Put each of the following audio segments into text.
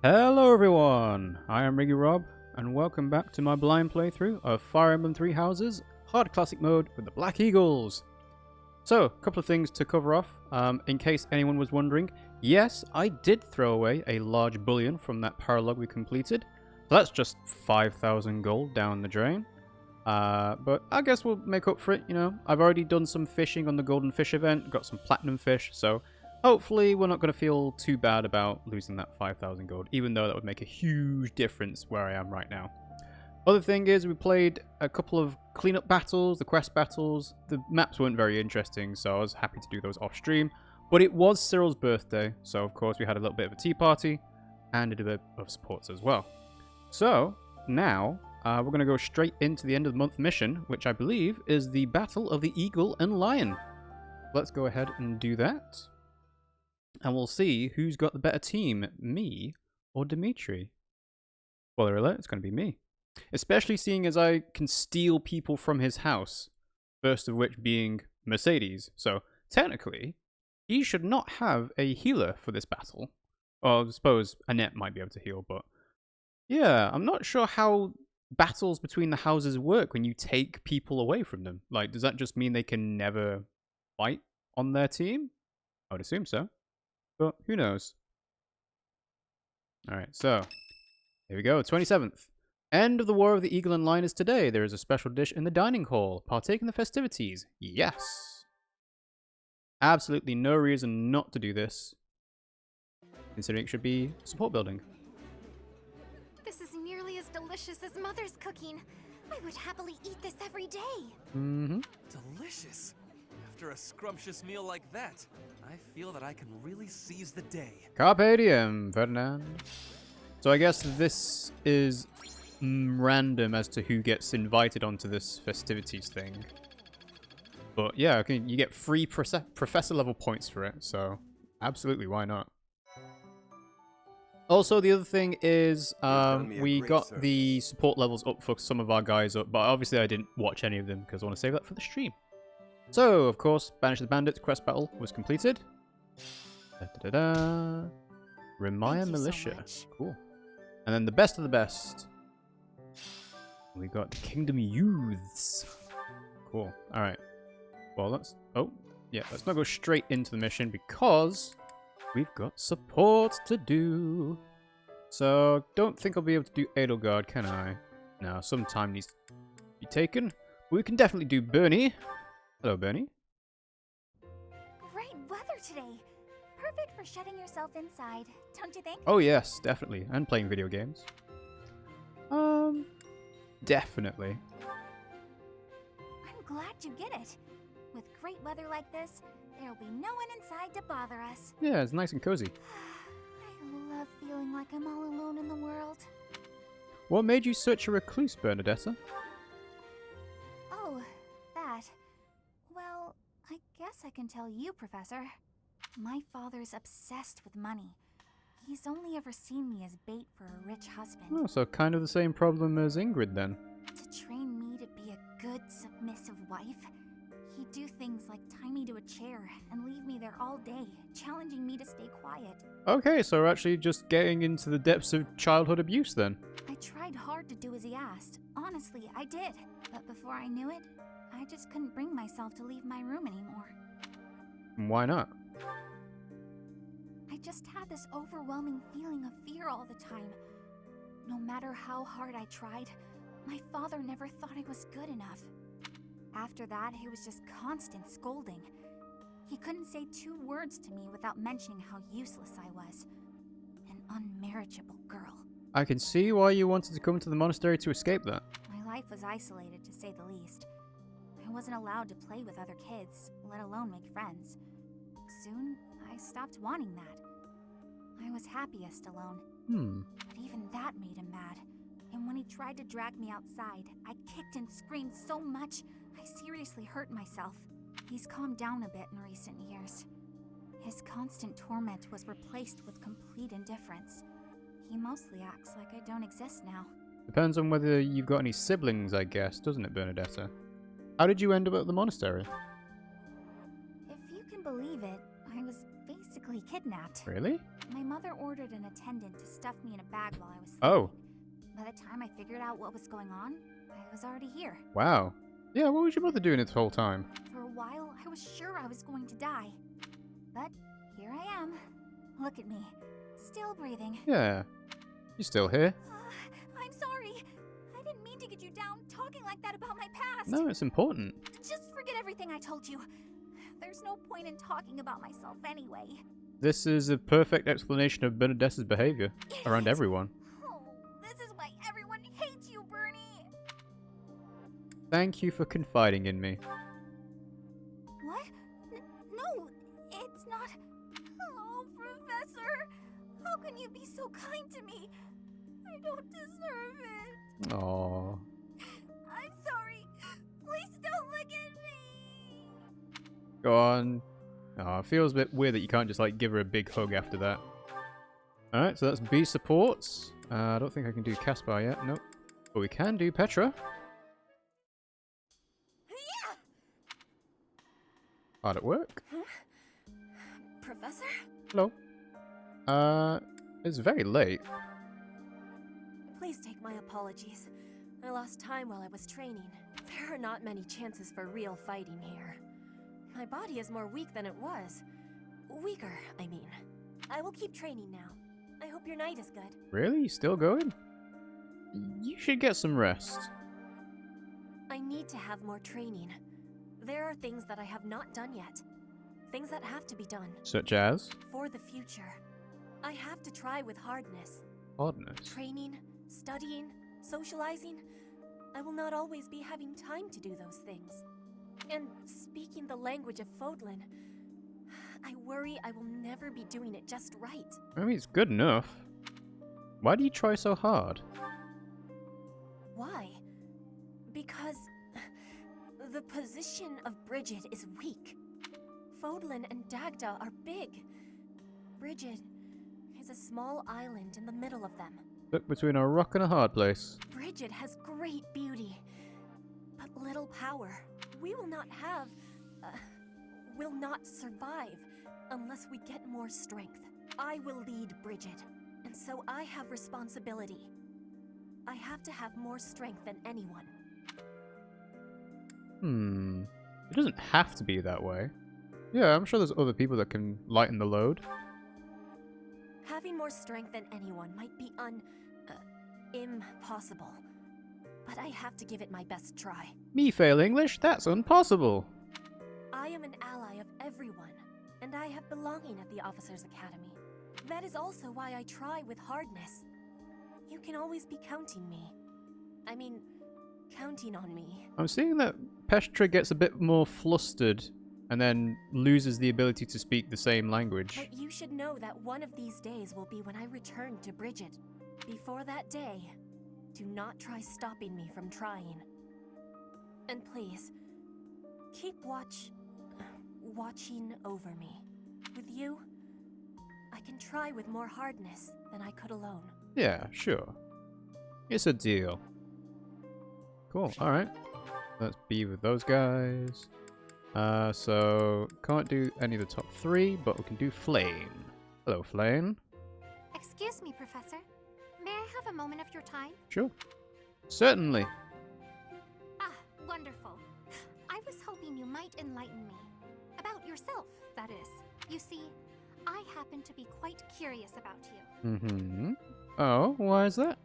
Hello everyone, I am RiggyRob, and welcome back to my blind playthrough of Fire Emblem 3 Houses, Hard Classic Mode with the Black Eagles. So, a couple of things to cover off, in case anyone was wondering. Yes, I did throw away a large bullion from that paralogue we completed. So that's just 5,000 gold down the drain. But I guess we'll make up for it, you know. I've already done some fishing on the Golden Fish event, got some platinum fish, so hopefully we're not going to feel too bad about losing that 5,000 gold, even though that would make a huge difference where I am right now. Other thing is, we played a couple of cleanup battles, the quest battles. The maps weren't very interesting, so I was happy to do those off stream. But it was Cyril's birthday, so of course we had a little bit of a tea party and did a bit of supports as well. So now we're going to go straight into the end of the month mission, which I believe is the Battle of the Eagle and Lion. Let's go ahead and do that. And we'll see who's got the better team, me or Dimitri. Spoiler alert, it's going to be me. Especially seeing as I can steal people from his house. First of which being Mercenaries. So, technically, he should not have a healer for this battle. Well, I suppose Annette might be able to heal, but yeah, I'm not sure how battles between the houses work when you take people away from them. Like, does that just mean they can never fight on their team? I would assume so. But who knows? Alright, so here we go, 27th. End of the War of the Eagle and Lion is today. There is a special dish in the dining hall. Partake in the festivities. Yes. Absolutely no reason not to do this, considering it should be support building. This is nearly as delicious as Mother's cooking. I would happily eat this every day. Mm-hmm. Delicious. After a scrumptious meal like that, I feel that I can really seize the day. Carpe diem, Ferdinand. So I guess this is random as to who gets invited onto this festivities thing. But yeah, okay, you get free professor level points for it, so absolutely, why not? Also, the other thing is, we got the support levels up for some of our guys up, but obviously I didn't watch any of them because I want to save that for the stream. So, of course, Banish the Bandits quest battle was completed. Da-da-da-da. Remaya Militia. So Cool. And then the best of the best. We got the Kingdom Youths. Cool. Alright. Well, let's... Oh, yeah. Let's not go straight into the mission because we've got support to do. So, don't think I'll be able to do Edelgard, can I? No, some time needs to be taken. But we can definitely do Bernie. Hello, Bernie. Great weather today. Perfect for shutting yourself inside, don't you think? Oh yes, definitely. And playing video games. Definitely. I'm glad you get it. With great weather like this, there'll be no one inside to bother us. Yeah, it's nice and cozy. I love feeling like I'm all alone in the world. What made you such a recluse, Bernadetta? Oh, that. Well, I guess I can tell you, Professor. My father's obsessed with money. He's only ever seen me as bait for a rich husband. Oh, so kind of the same problem as Ingrid then. To train me to be a good, submissive wife, he'd do things like tie me to a chair and leave me there all day, challenging me to stay quiet. Okay, so we're actually just getting into the depths of childhood abuse then. I tried hard to do as he asked. Honestly, I did. But before I knew it, I just couldn't bring myself to leave my room anymore. Why not? I just had this overwhelming feeling of fear all the time. No matter how hard I tried, my father never thought I was good enough. After that, it was just constant scolding. He couldn't say 2 words to me without mentioning how useless I was. An unmarriageable girl. I can see why you wanted to come to the monastery to escape that. My life was isolated, to say the least. I wasn't allowed to play with other kids, let alone make friends. Soon, I stopped wanting that. I was happiest alone. But even that made him mad. And when he tried to drag me outside, I kicked and screamed so much, I seriously hurt myself. He's calmed down a bit in recent years. His constant torment was replaced with complete indifference. He mostly acts like I don't exist now. Depends on whether you've got any siblings, I guess, doesn't it, Bernadetta? How did you end up at the monastery? If you can believe it, I was basically practically kidnapped. Really? My mother ordered an attendant to stuff me in a bag while I was sleeping. Oh. By the time I figured out what was going on, I was already here. Wow. Yeah, what was your mother doing this whole time? For a while, I was sure I was going to die. But here I am. Look at me. Still breathing. Yeah. You still here? I'm sorry. I didn't mean to get you down talking like that about my past. No, it's important. Just forget everything I told you. There's no point in talking about myself anyway. This is a perfect explanation of Bernadette's behavior around everyone. Oh, this is why everyone hates you, Bernie. Thank you for confiding in me. What? No, it's not. Oh, Professor. How can you be so kind to me? I don't deserve it. Aww. I'm sorry. Please don't look at me. Go on. Oh, it feels a bit weird that you can't just like give her a big hug after that. Alright, so that's B supports. I don't think I can do Caspar yet. Nope. But we can do Petra. Yeah. Hard at work. Huh? Professor? Hello. It's very late. Please take my apologies. I lost time while I was training. There are not many chances for real fighting here. My body is more weak than it was. Weaker, I mean. I will keep training now. I hope your night is good. Really? You still going? You should get some rest. I need to have more training. There are things that I have not done yet. Things that have to be done. Such as? For the future. I have to try with hardness. Hardness. Training, studying, socializing. I will not always be having time to do those things. And speaking the language of Fódlan, I worry I will never be doing it just right. I mean, it's good enough. Why do you try so hard? Why? Because the position of Bridget is weak. Fódlan and Dagda are big. Bridget is a small island in the middle of them. Stuck between a rock and a hard place. Bridget has great beauty, but little power. We will not have, will not survive unless we get more strength. I will lead Bridget, and so I have responsibility. I have to have more strength than anyone. It doesn't have to be that way. Yeah, I'm sure there's other people that can lighten the load. Having more strength than anyone might be impossible. But I have to give it my best try. Me fail English? That's impossible. I am an ally of everyone, and I have belonging at the Officers' Academy. That is also why I try with hardness. You can always be counting on me. I'm seeing that Petra gets a bit more flustered and then loses the ability to speak the same language. But you should know that one of these days will be when I return to Bridget. Before that day, do not try stopping me from trying. And please, keep watching over me. With you, I can try with more hardness than I could alone. Yeah, sure. It's a deal. Cool, alright. Let's be with those guys. So, can't do any of the top 3, but we can do Flame. Hello, Flame. Excuse me, Professor. May I have a moment of your time? Sure. Certainly. Ah, wonderful. I was hoping you might enlighten me. About yourself, that is. You see, I happen to be quite curious about you. Mm-hmm. Oh, why is that?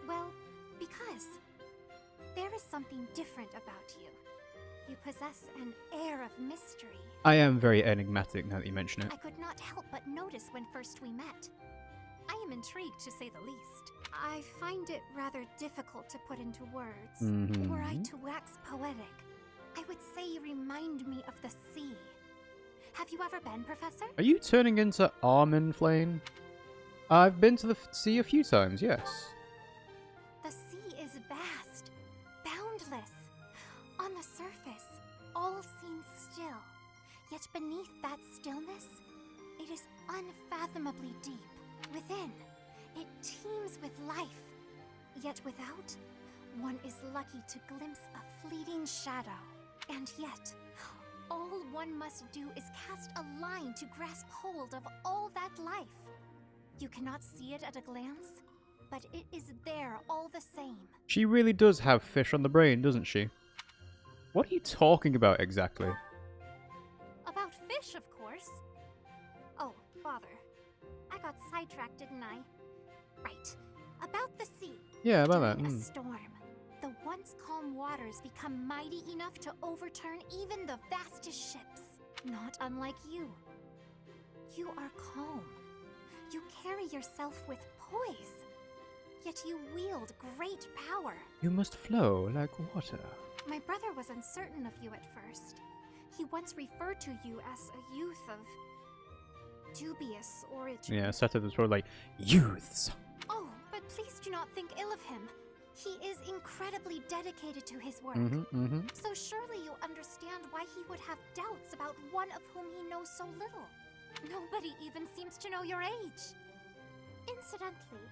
Well, because there is something different about you. You possess an air of mystery. I am very enigmatic now that you mention it. I could not help but notice when first we met. I am intrigued, to say the least. I find it rather difficult to put into words. Mm-hmm. Were I to wax poetic, I would say you remind me of the sea. Have you ever been, Professor? Are you turning into Armin Flame? I've been to the sea a few times, yes. The sea is vast, boundless. On the surface, all seems still. Yet beneath that stillness, it is unfathomably deep. Within, it teems with life. Yet without, one is lucky to glimpse a fleeting shadow. And yet, All one must do is cast a line to grasp hold of all that life. You cannot see it at a glance, but it is there all the same. She really does have fish on the brain, doesn't she? What are you talking about exactly? About fish, of course. Oh, bother. I got sidetracked, didn't I? Right. About the sea. Yeah, about that. During a storm, the once calm waters become mighty enough to overturn even the vastest ships. Not unlike you. You are calm. You carry yourself with poise. Yet you wield great power. You must flow like water. My brother was uncertain of you at first. He once referred to you as a youth of dubious origin. Yeah, Seta was probably like, youths. Oh, but please do not think ill of him. He is incredibly dedicated to his work. So surely you understand why he would have doubts about one of whom he knows so little. Nobody even seems to know your age. Incidentally,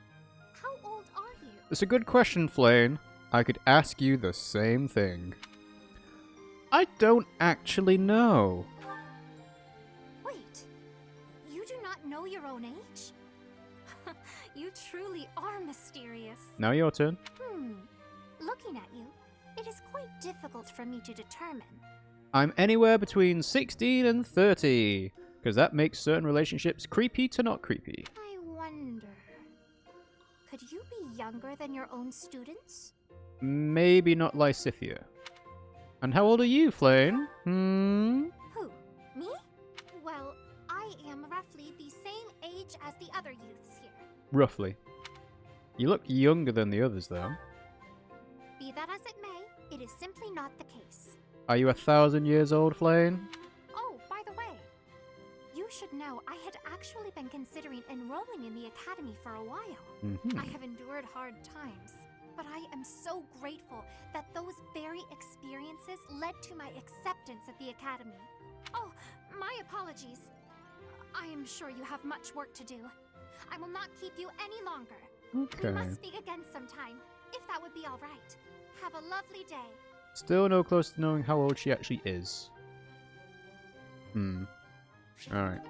how old are you? It's a good question, Flane. I could ask you the same thing. I don't actually know. Wait, you do not know your own age? You truly are mysterious. Now your turn. Looking at you, it is quite difficult for me to determine. I'm anywhere between 16 and 30, because that makes certain relationships creepy to not creepy. I wonder, could you be younger than your own students? Maybe not Lysithia. And how old are you, Flane? Who? Me? Well, I am roughly the same age as the other youths here. Roughly. You look younger than the others, though. Be that as it may, it is simply not the case. Are you 1,000 years old, Flane? Oh, by the way, you should know I had actually been considering enrolling in the academy for a while. I have endured hard times, but I am so grateful that those very experiences led to my acceptance at the academy. Oh, my apologies. I am sure you have much work to do. I will not keep you any longer. Okay. We must speak again sometime, if that would be all right. Have a lovely day. Still no close to knowing how old she actually is. Alright.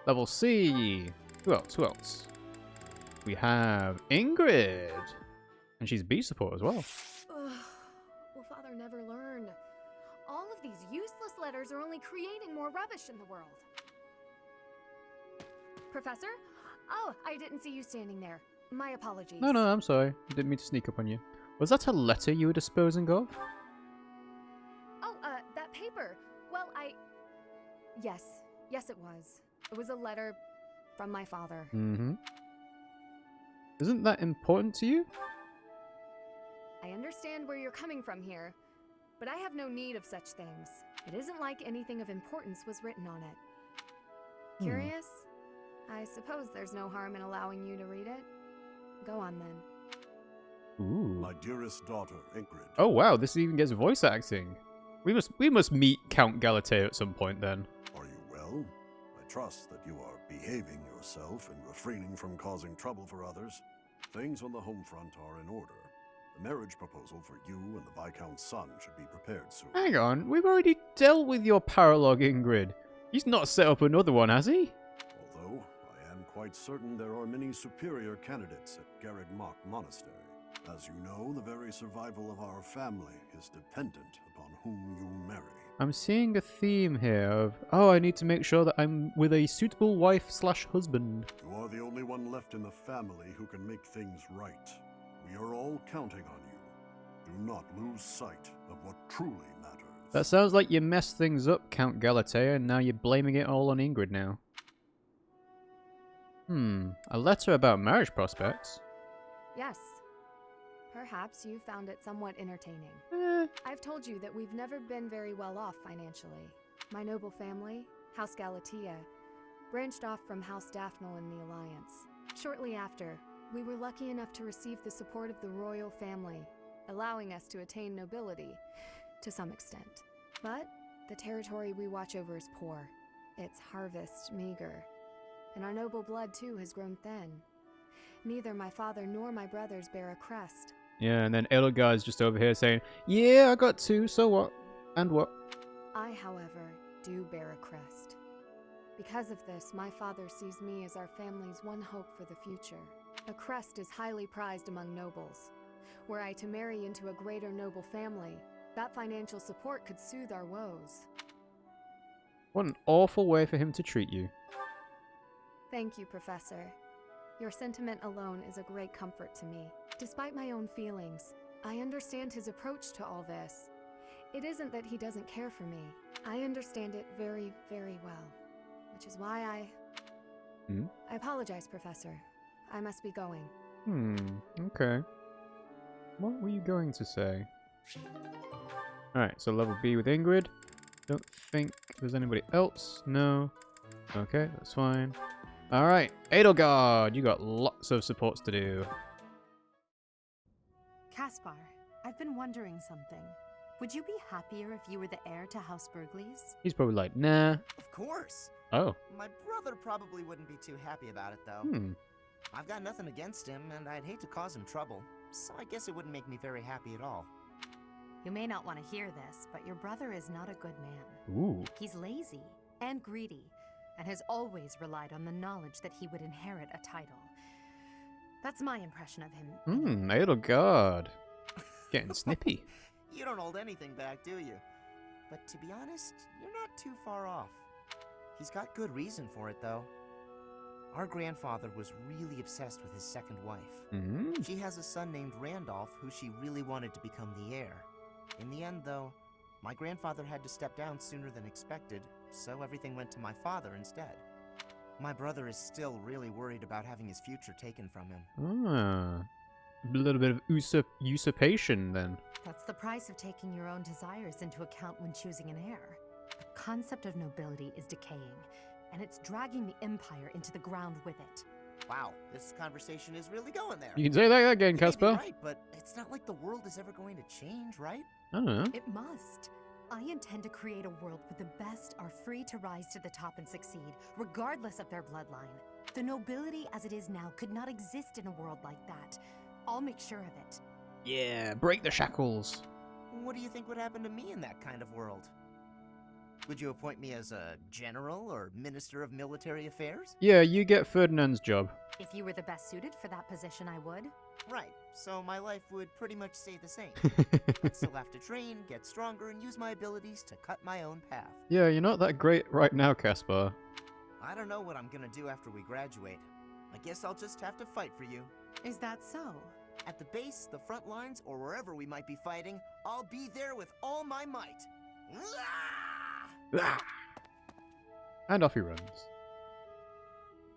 Level C. Who else? Who else? We have Ingrid. And she's B support as well. Will Father never learn? All of these useless letters are only creating more rubbish in the world. Professor? Oh, I didn't see you standing there. My apologies. No, I'm sorry. I didn't mean to sneak up on you. Was that a letter you were disposing of? Oh, that paper. Well, Yes, it was. It was a letter from my father. Isn't that important to you? I understand where you're coming from here, but I have no need of such things. It isn't like anything of importance was written on it. Curious? I suppose there's no harm in allowing you to read it. Go on then. Ooh. My dearest daughter, Ingrid. Oh wow, this even gets voice acting. We must meet Count Galateo at some point then. Are you well? I trust that you are behaving yourself and refraining from causing trouble for others. Things on the home front are in order. The marriage proposal for you and the Viscount's son should be prepared soon. Hang on, we've already dealt with your paralogue, Ingrid. He's not set up another one, has he? Although, I am quite certain there are many superior candidates at Garegg Mach Monastery. As you know, the very survival of our family is dependent upon whom you marry. I'm seeing a theme here of, oh, I need to make sure that I'm with a suitable wife/husband. You are the only one left in the family who can make things right. We are all counting on you. Do not lose sight of what truly matters. That sounds like you messed things up, Count Galateo, and now you're blaming it all on Ingrid now. A letter about marriage prospects? Yes. Perhaps you found it somewhat entertaining. I've told you that we've never been very well off financially. My noble family, House Galatea, branched off from House Daphne in the Alliance. Shortly after, we were lucky enough to receive the support of the royal family, allowing us to attain nobility, to some extent. But the territory we watch over is poor, its harvest meager, and our noble blood too has grown thin. Neither my father nor my brothers bear a crest. Yeah, and then Edelgard's just over here saying, yeah, I got two, so what? And what? I, however, do bear a crest. Because of this, my father sees me as our family's one hope for the future. A crest is highly prized among nobles. Were I to marry into a greater noble family, that financial support could soothe our woes. What an awful way for him to treat you. Thank you, Professor. Your sentiment alone is a great comfort to me. Despite my own feelings, I understand his approach to all this. It isn't that he doesn't care for me. I understand it very, very well. Which is why I apologize, Professor. I must be going. Okay. What were you going to say? Alright, so level B with Ingrid. Don't think there's anybody else. No. Okay, that's fine. Alright, Edelgard, you got lots of supports to do. Caspar, I've been wondering something. Would you be happier if you were the heir to House Burgleys? He's probably like, nah. Of course. Oh. My brother probably wouldn't be too happy about it, though. I've got nothing against him, and I'd hate to cause him trouble. So I guess it wouldn't make me very happy at all. You may not want to hear this, but your brother is not a good man. Ooh. He's lazy and greedy, and has always relied on the knowledge that he would inherit a title. That's my impression of him. Edelgard. Getting snippy. You don't hold anything back, do you? But to be honest, you're not too far off. He's got good reason for it, though. Our grandfather was really obsessed with his second wife. She has a son named Randolph who she really wanted to become the heir. In the end, though, my grandfather had to step down sooner than expected, so everything went to my father instead. My brother is still really worried about having his future taken from him. A little bit of usurpation, then. That's the price of taking your own desires into account when choosing an heir. The concept of nobility is decaying, and it's dragging the Empire into the ground with it. Wow, this conversation is really going there. You can say that again, You may be Casper. right, but it's not like the world is ever going to change, right? I don't know. It must. I intend to create a world where the best are free to rise to the top and succeed, regardless of their bloodline. The nobility as it is now could not exist in a world like that. I'll make sure of it. Yeah, break the shackles. What do you think would happen to me in that kind of world? Would you appoint me as a general or minister of military affairs? Yeah, you get Ferdinand's job. If you were the best suited for that position, I would. Right, so my life would pretty much stay the same. I'd still have to train, get stronger, and use my abilities to cut my own path. Yeah, you're not that great right now, Caspar. I don't know what I'm gonna do after we graduate. I guess I'll just have to fight for you. Is that so? At the base, the front lines, or wherever we might be fighting, I'll be there with all my might. And off he runs.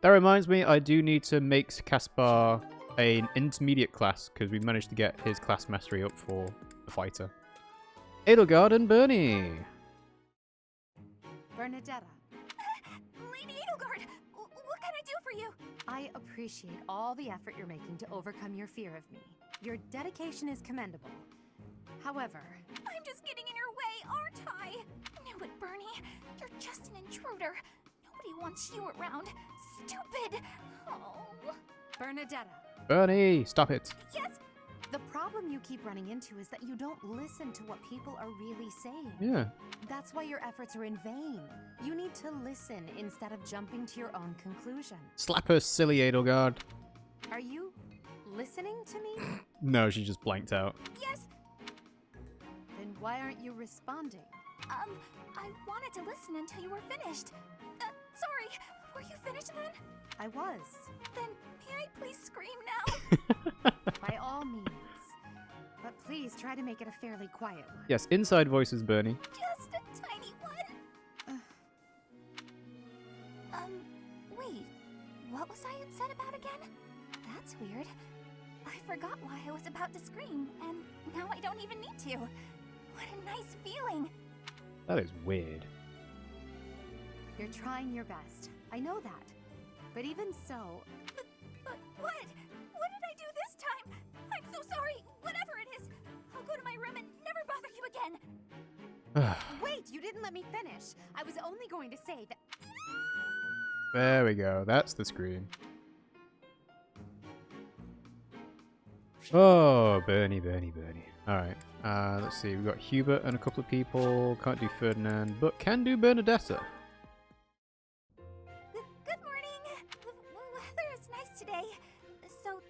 That reminds me, I do need to make Caspar an intermediate class, because we managed to get his class mastery up for the fighter. Edelgard and Bernie. Bernadetta, Lady Edelgard, what can I do for you? I appreciate all the effort you're making to overcome your fear of me. Your dedication is commendable. However, I'm just getting in your way, aren't I? Knew it, Bernie. You're just an intruder. Nobody wants you around. Stupid. Oh. Bernadetta, Bernie, stop it. Yes. the problem you keep running into is that you don't listen to what people are really saying. Yeah. That's why your efforts are in vain. You need to listen instead of jumping to your own conclusions. Slap her, silly Edelgard. Are you listening to me? No, she just blanked out. Yes. Then why aren't you responding? I wanted to listen until you were finished. Sorry. Were you finished then? I was. Then may I please scream now? By all means. But please try to make it a fairly quiet one. Yes, inside voices, Bernie. Just a tiny one. Wait. What was I upset about again? That's weird. I forgot why I was about to scream, and now I don't even need to. What a nice feeling. That is weird. You're trying your best. I know that. But even so... But what? What did I do this time? I'm so sorry. Whatever it is. I'll go to my room and never bother you again. Wait, you didn't let me finish. I was only going to say that... There we go. That's the screen. Oh, Bernie. Alright, let's see. We've got Hubert and a couple of people. Can't do Ferdinand, but can do Bernadetta. Good morning. The weather is nice today. So,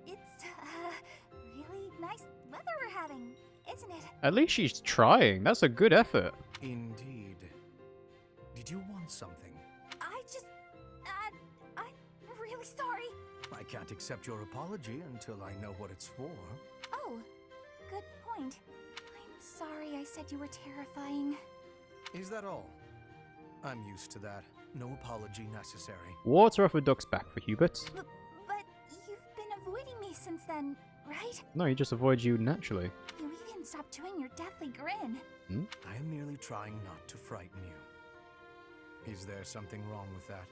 it's really nice weather we're having, isn't it? At least she's trying. That's a good effort. Indeed. Did you want something? I'm really sorry. I can't accept your apology until I know what it's for. Oh, good point. I'm sorry I said you were terrifying. Is that all? I'm used to that. No apology necessary. Water off a duck's back for Hubert. But you've been avoiding me since then, right? No, he just avoids you naturally. You even stopped doing your deathly grin. I am merely trying not to frighten you. Is there something wrong with that?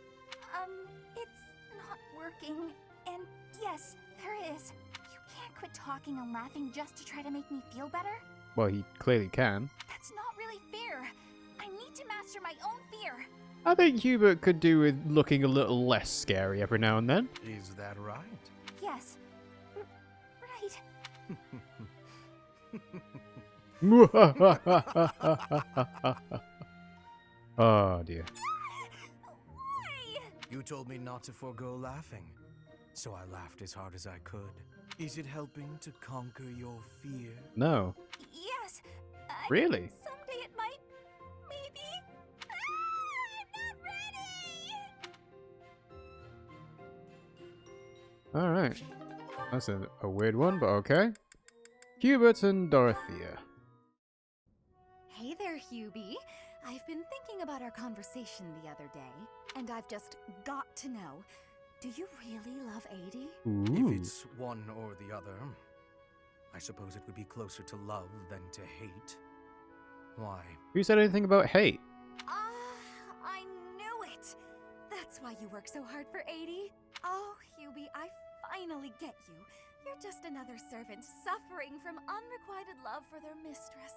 It's not working. And yes, there is. You can't quit talking and laughing just to try to make me feel better. Well, he clearly can. That's not really fair. I need to master my own fear. I think Hubert could do with looking a little less scary every now and then. Is that right? Yes. Right. Oh dear. Why? You told me not to forego laughing, so I laughed as hard as I could. Is it helping to conquer your fear? No. Yes. Really? Someday it might. Maybe. I'm not ready. Alright. That's a weird one, but okay. Hubert and Dorothea. Hey there, Hubie. I've been thinking about our conversation the other day, and I've just got to know, do you really love 80? Ooh. If it's one or the other, I suppose it would be closer to love than to hate. Why? Who said anything about hate? I knew it! That's why you work so hard for 80. Oh, Hubie, I finally get you. You're just another servant suffering from unrequited love for their mistress.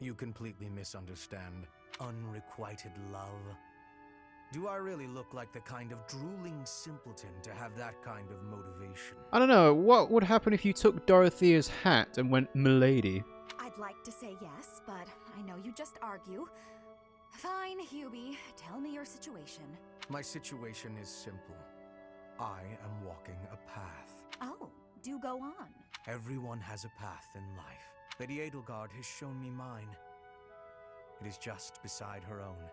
You completely misunderstand. Unrequited love. Do I really look like the kind of drooling simpleton to have that kind of motivation? I don't know. What would happen if you took Dorothea's hat and went milady? I'd like to say yes, but I know you just argue. Fine, Hubie. Tell me your situation. My situation is simple. I am walking a path. Oh, do go on. Everyone has a path in life. Lady Edelgard has shown me mine. It is just beside her own.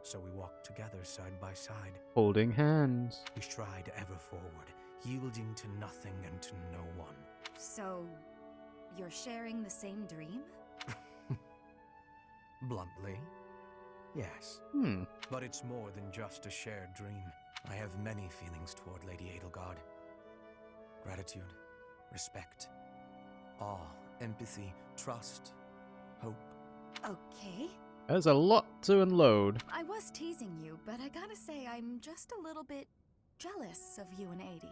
So we walk together side by side. Holding hands. We stride ever forward, yielding to nothing and to no one. So, you're sharing the same dream? Bluntly, yes. But it's more than just a shared dream. I have many feelings toward Lady Edelgard. Gratitude, respect, awe, empathy, trust, hope. Okay. There's a lot to unload. I was teasing you, but I gotta say I'm just a little bit jealous of you and 80.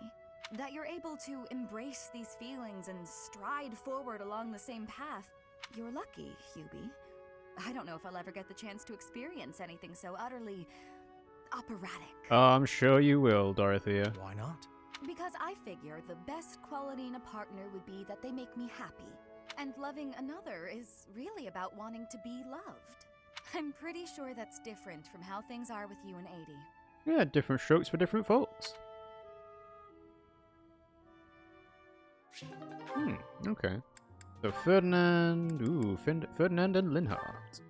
That you're able to embrace these feelings and stride forward along the same path. You're lucky, Hubie. I don't know if I'll ever get the chance to experience anything so utterly operatic. Oh, I'm sure you will, Dorothea. Why not? Because I figure the best quality in a partner would be that they make me happy. And loving another is really about wanting to be loved. I'm pretty sure that's different from how things are with you and 80. Yeah, different strokes for different folks. Okay. So Ferdinand, Ferdinand and Linhardt.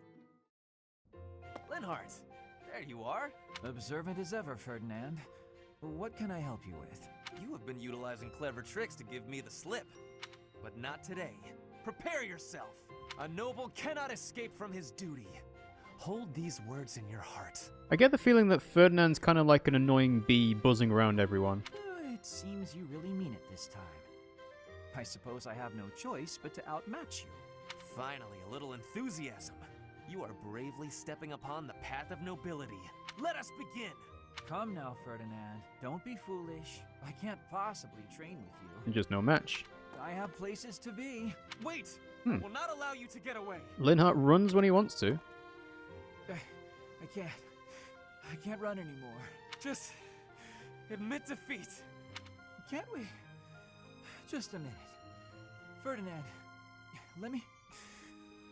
Linhardt, there you are. Observant as ever, Ferdinand. What can I help you with? You have been utilizing clever tricks to give me the slip. But not today. Prepare yourself. A noble cannot escape from his duty. Hold these words in your heart. I get the feeling that Ferdinand's kind of like an annoying bee buzzing around everyone. It seems you really mean it this time. I suppose I have no choice but to outmatch you. Finally, a little enthusiasm. You are bravely stepping upon the path of nobility. Let us begin. Come now, Ferdinand. Don't be foolish. I can't possibly train with you. Just no match. I have places to be. Wait! I will not allow you to get away. Linhardt runs when he wants to. I can't run anymore. Just admit defeat. can't we? Just a minute. Ferdinand, let me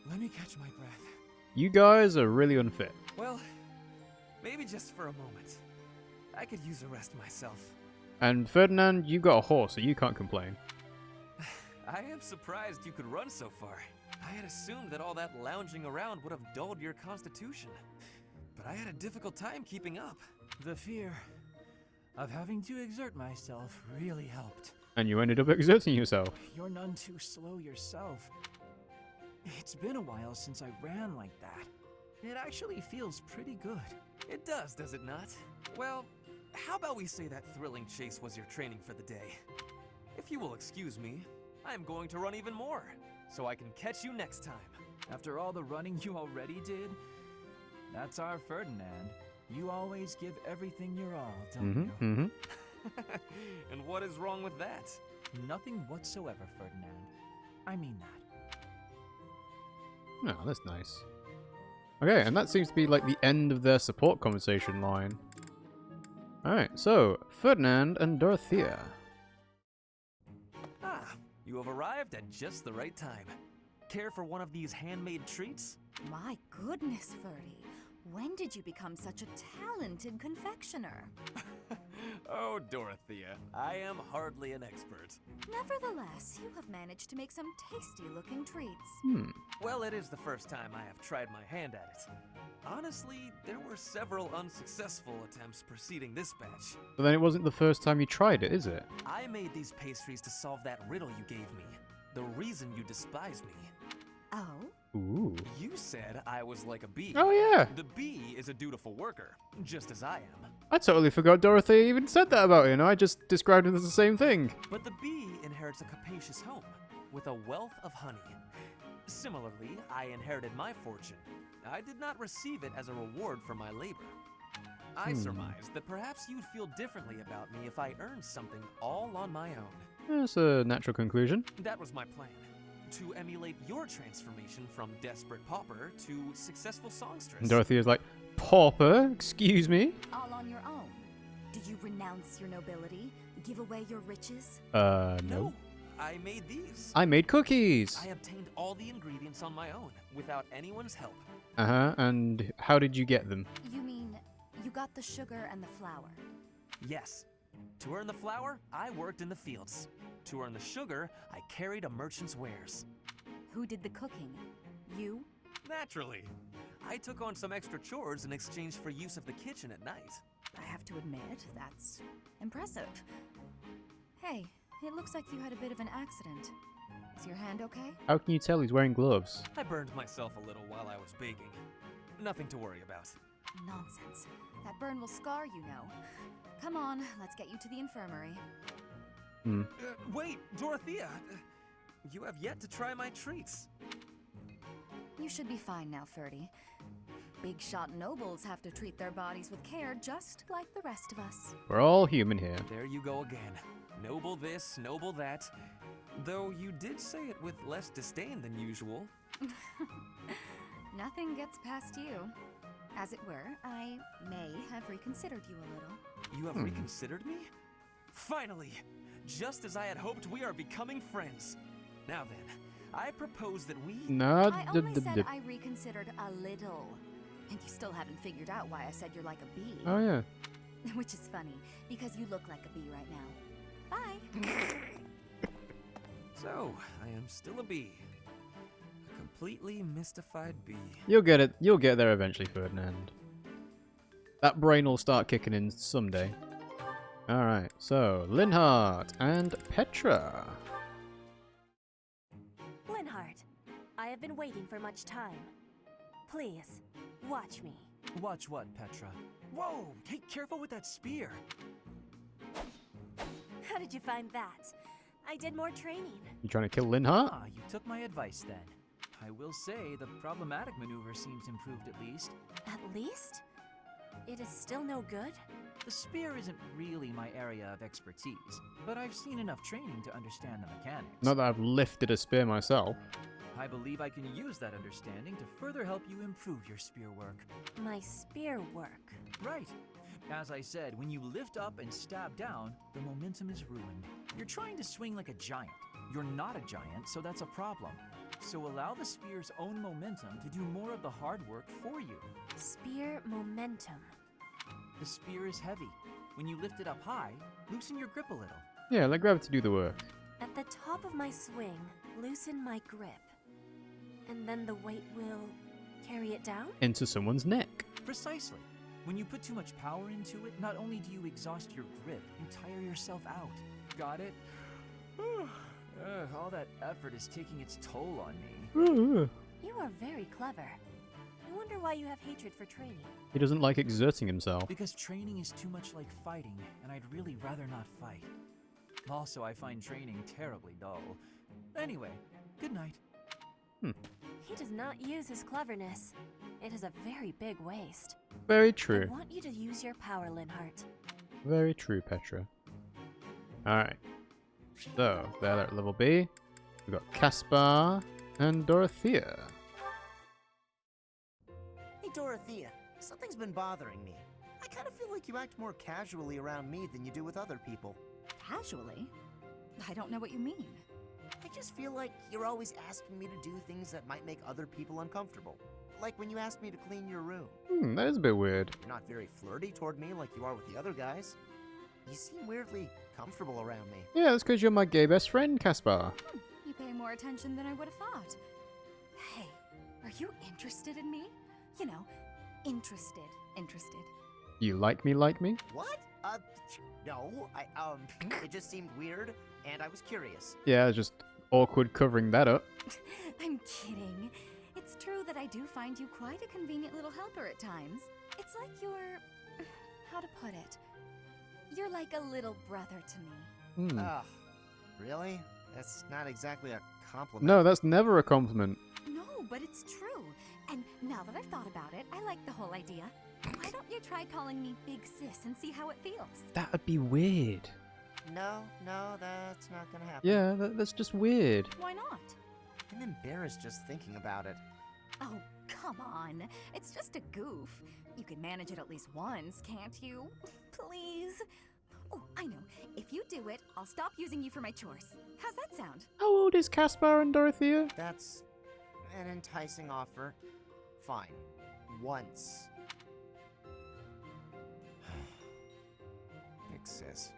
catch my breath. You guys are really unfit. Well, maybe just for a moment. I could use a rest myself. And Ferdinand, you got a horse, so you can't complain. I am surprised you could run so far. I had assumed that all that lounging around would have dulled your constitution. But I had a difficult time keeping up. The fear of having to exert myself really helped. And you ended up exerting yourself. You're none too slow yourself. It's been a while since I ran like that. It actually feels pretty good. It does it not? Well, how about we say that thrilling chase was your training for the day? If you will excuse me, I am going to run even more, so I can catch you next time. After all the running you already did, that's our Ferdinand. You always give everything your all, don't you? And what is wrong with that? Nothing whatsoever, Ferdinand. I mean that. Oh, that's nice. Okay, and that seems to be like the end of their support conversation line. Alright, so, Ferdinand and Dorothea. Ah, you have arrived at just the right time. Care for one of these handmade treats? My goodness, Ferdy. When did you become such a talented confectioner? Oh, Dorothea, I am hardly an expert. Nevertheless, you have managed to make some tasty-looking treats. Well, it is the first time I have tried my hand at it. Honestly, there were several unsuccessful attempts preceding this batch. But then it wasn't the first time you tried it, is it? I made these pastries to solve that riddle you gave me. The reason you despise me. Oh? Ooh. You said I was like a bee. Oh, yeah. The bee is a dutiful worker, just as I am. I totally forgot Dorothea even said that about him. I just described him as the same thing. But the bee inherits a capacious home, with a wealth of honey. Similarly, I inherited my fortune. I did not receive it as a reward for my labor. I surmised that perhaps you'd feel differently about me if I earned something all on my own. That's a natural conclusion. That was my plan. To emulate your transformation from desperate pauper to successful songstress. And Dorothea's like, pauper? Excuse me? All on your own. Did you renounce your nobility? Give away your riches? No. I made these. I made cookies. I obtained all the ingredients on my own, without anyone's help. Uh-huh, and how did you get them? You mean, you got the sugar and the flour? Yes. To earn the flour, I worked in the fields. To earn the sugar, I carried a merchant's wares. Who did the cooking? You? Naturally. I took on some extra chores in exchange for use of the kitchen at night. I have to admit, that's impressive. Hey, it looks like you had a bit of an accident. Is your hand okay? How can you tell he's wearing gloves? I burned myself a little while I was baking. Nothing to worry about. Nonsense. That burn will scar you, know. Come on, let's get you to the infirmary. Wait, Dorothea! You have yet to try my treats. You should be fine now, Ferdy. Big shot nobles have to treat their bodies with care just like the rest of us. We're all human here. There you go again. Noble this, noble that. Though you did say it with less disdain than usual. Nothing gets past you. As it were, I may have reconsidered you a little. You have reconsidered me? Finally! Just as I had hoped, we are becoming friends. Now then, I propose that we... I only said I reconsidered a little. And you still haven't figured out why I said you're like a bee. Oh, yeah. Which is funny, because you look like a bee right now. Bye! So, I am still a bee. A completely mystified bee. You'll get it. You'll get there eventually, Ferdinand. That brain will start kicking in someday. Alright, so, Linhardt and Petra. Linhardt, I have been waiting for much time. Please, watch me. Watch what, Petra? Whoa! Hey, careful with that spear! How did you find that? I did more training. You trying to kill Linhardt? Ah, you took my advice then. I will say the problematic maneuver seems improved at least. At least? It is still no good? The spear isn't really my area of expertise, but I've seen enough training to understand the mechanics. Not that I've lifted a spear myself. I believe I can use that understanding to further help you improve your spear work. My spear work. Right. As I said, when you lift up and stab down, the momentum is ruined. You're trying to swing like a giant. You're not a giant, so that's a problem. So allow the spear's own momentum to do more of the hard work for you. Spear momentum. The spear is heavy. When you lift it up high, loosen your grip a little. Yeah, let gravity do the work. At the top of my swing, loosen my grip. And then the weight will carry it down? Into someone's neck. Precisely. When you put too much power into it, not only do you exhaust your grip, you tire yourself out. Got it? All that effort is taking its toll on me. You are very clever. I wonder why you have hatred for training. He doesn't like exerting himself. Because training is too much like fighting, and I'd really rather not fight. Also, I find training terribly dull. Anyway, good night. He does not use his cleverness. It is a very big waste. Very true. I want you to use your power, Linhart. Very true, Petra. Alright. So, there at level B. We've got Caspar and Dorothea. Hey, Dorothea. Something's been bothering me. I kind of feel like you act more casually around me than you do with other people. Casually? I don't know what you mean. I just feel like you're always asking me to do things that might make other people uncomfortable. Like when you asked me to clean your room. That is a bit weird. You're not very flirty toward me like you are with the other guys. You seem weirdly comfortable around me. Yeah, that's because you're my gay best friend, Caspar. You pay more attention than I would have thought. Hey, are you interested in me? You know, interested. You like me, like me? What? No. It just seemed weird, and I was curious. Yeah, just awkward covering that up. I'm kidding. It's true that I do find you quite a convenient little helper at times. It's like you're... how to put it? You're like a little brother to me. Really? That's not exactly a compliment. No, that's never a compliment. No, but it's true. And now that I've thought about it, I like the whole idea. Why don't you try calling me Big Sis and see how it feels? That'd be weird. No, that's not gonna happen. Yeah, that's just weird. Why not? I'm embarrassed just thinking about it. Oh, come on. It's just a goof. You can manage it at least once, can't you? Please? Oh, I know. If you do it, I'll stop using you for my chores. How's that sound? How old is Caspar and Dorothea? That's an enticing offer. Fine. Once. Big sis.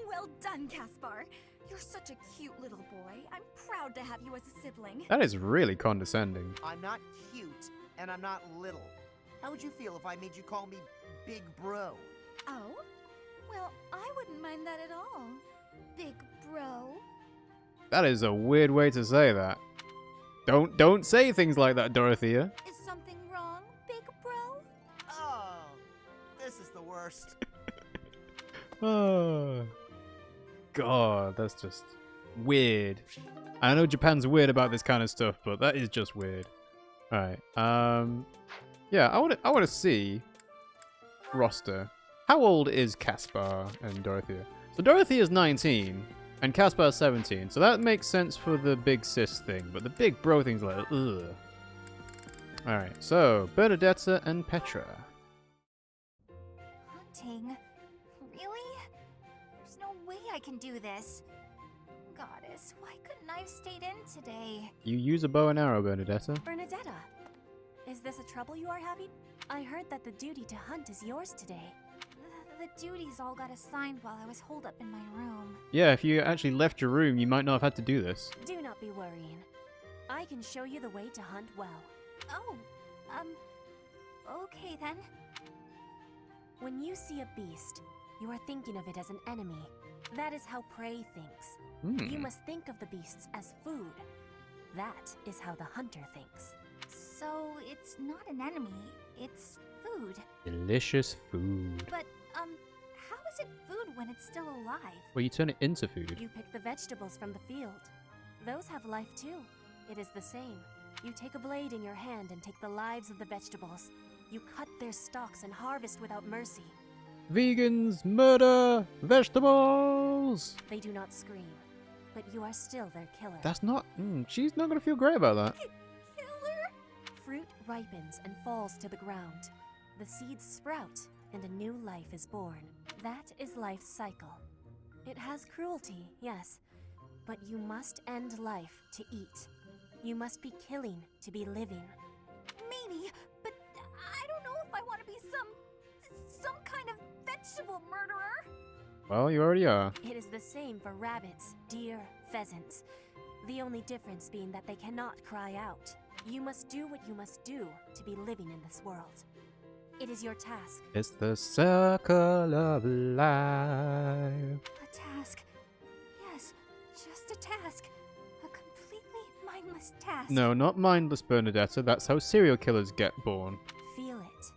Well done, Caspar. You're such a cute little boy. I'm proud to have you as a sibling. That is really condescending. I'm not cute, and I'm not little. How would you feel if I made you call me Big Bro? Oh? Well, I wouldn't mind that at all. Big bro. That is a weird way to say that. Don't say things like that, Dorothea. Is something wrong, Big bro? Oh, this is the worst. Oh, God, that's just weird. I know Japan's weird about this kind of stuff, but that is just weird. All right. Yeah, I want to see roster. How old is Caspar and Dorothea? So Dorothea is 19 and Caspar is 17. So that makes sense for the big sis thing, but the big bro thing's like, ugh. All right. So Bernadetta and Petra. Hunting? Really? There's no way I can do this. Goddess, why couldn't I have stayed in today? You use a bow and arrow, Bernadetta. Bernadetta, is this a trouble you are having? I heard that the duty to hunt is yours today. The duties all got assigned while I was holed up in my room. Yeah, if you actually left your room, you might not have had to do this. Do not be worrying. I can show you the way to hunt well. Oh, okay then. When you see a beast, you are thinking of it as an enemy. That is how prey thinks. You must think of the beasts as food. That is how the hunter thinks. So it's not an enemy, it's food. Delicious food. But, how is it food when it's still alive? Well, you turn it into food. You pick the vegetables from the field. Those have life too. It is the same. You take a blade in your hand and take the lives of the vegetables. You cut their stalks and harvest without mercy. Vegans murder vegetables! They do not scream, but you are still their killer. That's not... she's not going to feel great about that. Killer? Fruit ripens and falls to the ground. The seeds sprout, and a new life is born. That is life's cycle. It has cruelty, yes, but you must end life to eat. You must be killing to be living. Maybe, but I don't know if I want to be some kind of vegetable murderer. Well, you already are. It is the same for rabbits, deer, pheasants. The only difference being that they cannot cry out. You must do what you must do to be living in this world. It is your task. It's the circle of life. A task. Yes, just a task. A completely mindless task. No, not mindless, Bernadetta. That's how serial killers get born. Feel it.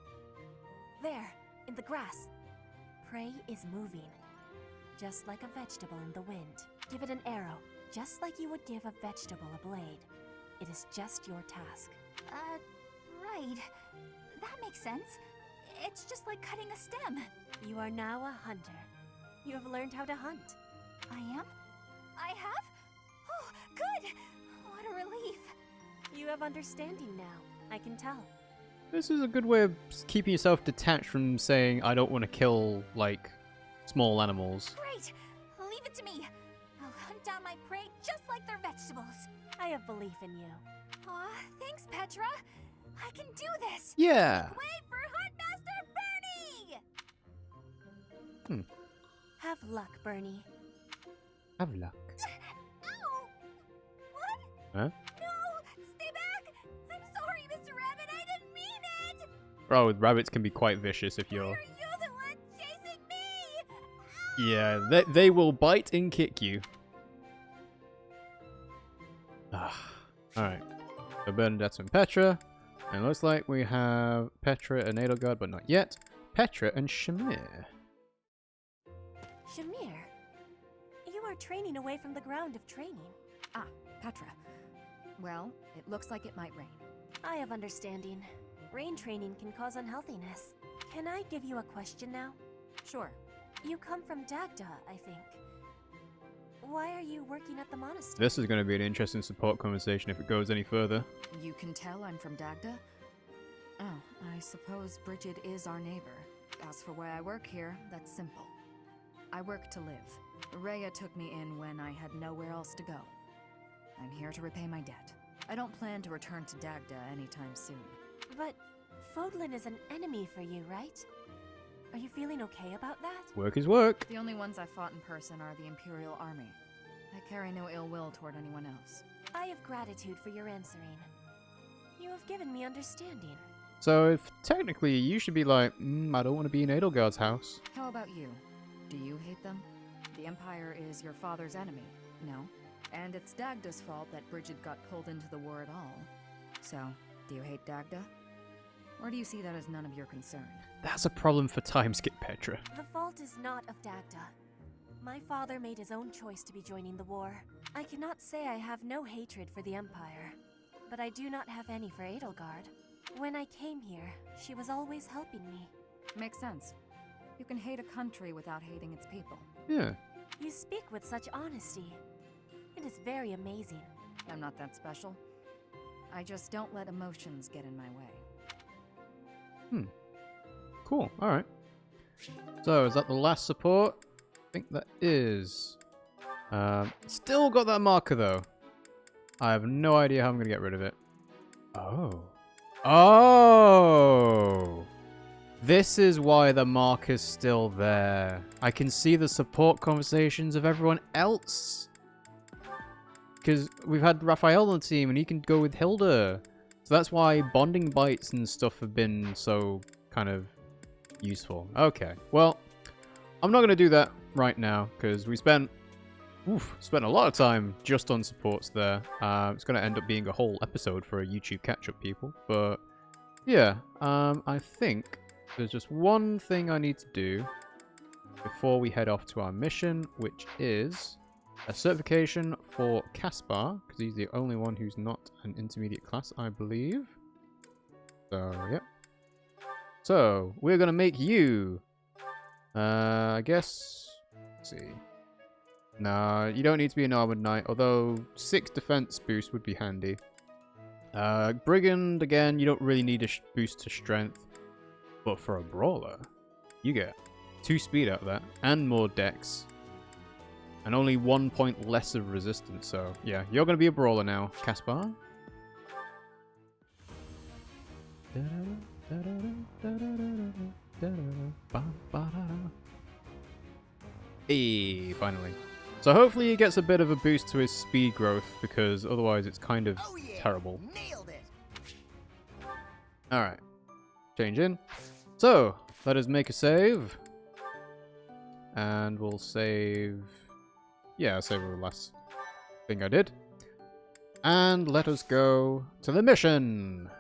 There, in the grass. Prey is moving. Just like a vegetable in the wind. Give it an arrow, just like you would give a vegetable a blade. It is just your task. Right. That makes sense. It's just like cutting a stem. You are now a hunter. You have learned how to hunt. I am? I have? Oh, good! What a relief. You have understanding now. I can tell. This is a good way of keeping yourself detached from saying, I don't want to kill, like, small animals. Great! Leave it to me. I'll hunt down my prey just like they're vegetables. I have belief in you. Aw, thanks, Petra. I can do this. Yeah. Wait for Huntmaster Bernie! Have luck, Bernie. Have luck. Ow! What? Huh? No! Stay back! I'm sorry, Mr. Rabbit. I didn't mean it! Oh, rabbits can be quite vicious if Why you're... are you the one chasing me? Yeah, they will bite and kick you. Alright. So Bernadette and Petra. And it looks like we have Petra and Edelgard, but not yet. Petra and Shamir. Shamir, you are training away from the ground of training. Ah, Petra. Well, it looks like it might rain. I have understanding. Rain training can cause unhealthiness. Can I give you a question now? Sure. You come from Dagda, I think. Why are you working at the monastery? This is going to be an interesting support conversation if it goes any further. You can tell I'm from Dagda? Oh, I suppose Bridget is our neighbor. As for why I work here, that's simple. I work to live. Rhea took me in when I had nowhere else to go. I'm here to repay my debt. I don't plan to return to Dagda anytime soon. But Fódlan is an enemy for you, right? Are you feeling okay about that? Work is work. The only ones I fought in person are the Imperial Army. I carry no ill will toward anyone else. I have gratitude for your answering. You have given me understanding. So if technically you should be like, I don't want to be in Edelgard's house. How about you? Do you hate them? The Empire is your father's enemy, no? And it's Dagda's fault that Bridget got pulled into the war at all. So, do you hate Dagda? Or do you see that as none of your concern? That's a problem for timeskip, Petra. The fault is not of Dagda. My father made his own choice to be joining the war. I cannot say I have no hatred for the Empire, but I do not have any for Edelgard. When I came here, she was always helping me. Makes sense. You can hate a country without hating its people. Yeah. You speak with such honesty. It is very amazing. I'm not that special. I just don't let emotions get in my way. Cool. Alright. So, is that the last support? I think that is. Still got that marker, though. I have no idea how I'm going to get rid of it. Oh. Oh! This is why the marker's still there. I can see the support conversations of everyone else. Because we've had Raphael on the team, and he can go with Hilda. So that's why bonding bites and stuff have been so kind of useful. Okay, well, I'm not going to do that right now, because we spent a lot of time just on supports there. It's going to end up being a whole episode for a YouTube catch-up, people. But, yeah, I think there's just one thing I need to do before we head off to our mission, which is a certification for Caspar, because he's the only one who's not an intermediate class, I believe. So, yep. So, we're going to make you, I guess, let's see. Nah, you don't need to be an armored knight, although 6 defense boost would be handy. Brigand, again, you don't really need a boost to strength. But for a brawler, you get 2 speed out of that, and more dex. And only 1 point less of resistance, so yeah, you're going to be a brawler now, Caspar. Hey, finally. So hopefully he gets a bit of a boost to his speed growth, because otherwise it's kind of terrible. Nailed it. Alright. Change in. So, let us make a save. And we'll save... Yeah, I'll save the last thing I did. And let us go to the mission!